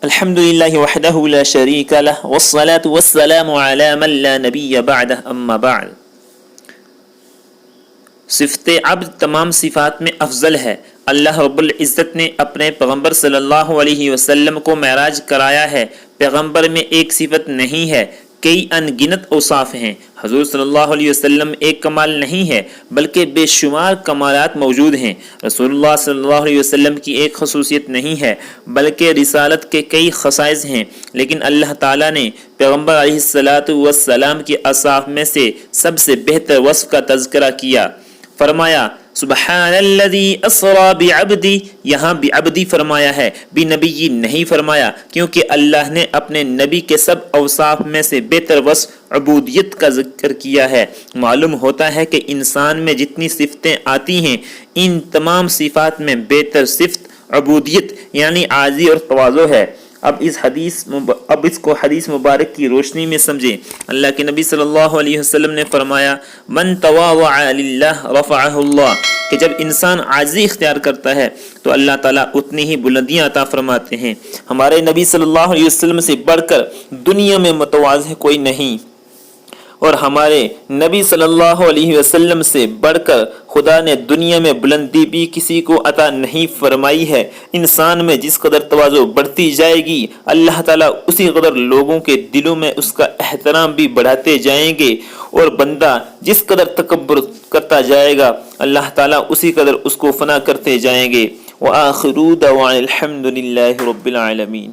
الحمد للہ وحدہ لا شریک لہ والصلاة والسلام علی من لا نبی بعدہ اما بعد۔ صفت عبد تمام صفات میں افضل ہے۔ اللہ رب العزت نے اپنے پیغمبر صلی اللہ علیہ وسلم کو معراج کرایا ہے۔ پیغمبر میں ایک صفت نہیں ہے، کئی ان گنت اوصاف ہیں۔ حضور صلی اللہ علیہ وسلم ایک کمال نہیں ہے بلکہ بے شمار کمالات موجود ہیں۔ رسول اللہ صلی اللہ علیہ وسلم کی ایک خصوصیت نہیں ہے بلکہ رسالت کے کئی خصائص ہیں، لیکن اللہ تعالیٰ نے پیغمبر علیہ السلام کے اوصاف میں سے سب سے بہتر وصف کا تذکرہ کیا۔ فرمایا سبحان الذی اسری بعبدی، یہاں بعبدی فرمایا ہے، بنبی نہیں فرمایا، کیونکہ اللہ نے اپنے نبی کے سب اوصاف میں سے بہتر وصف عبودیت کا ذکر کیا ہے۔ معلوم ہوتا ہے کہ انسان میں جتنی صفتیں آتی ہیں ان تمام صفات میں بہتر صفت عبودیت یعنی عاجزی اور تواضع ہے۔ اب اس کو حدیث مبارک کی روشنی میں سمجھیں۔ اللہ کے نبی صلی اللہ علیہ وسلم نے فرمایا من تواضع للہ رفعہ اللہ، کہ جب انسان عاجزی اختیار کرتا ہے تو اللہ تعالیٰ اتنی ہی بلندیاں عطا فرماتے ہیں۔ ہمارے نبی صلی اللہ علیہ وسلم سے بڑھ کر دنیا میں متواضع کوئی نہیں، اور ہمارے نبی صلی اللہ علیہ وسلم سے بڑھ کر خدا نے دنیا میں بلندی بھی کسی کو عطا نہیں فرمائی ہے۔ انسان میں جس قدر تواضع بڑھتی جائے گی اللہ تعالیٰ اسی قدر لوگوں کے دلوں میں اس کا احترام بھی بڑھاتے جائیں گے، اور بندہ جس قدر تکبر کرتا جائے گا اللہ تعالیٰ اسی قدر اس کو فنا کرتے جائیں گے۔ وآخر دعوانا الحمد للہ رب العالمین۔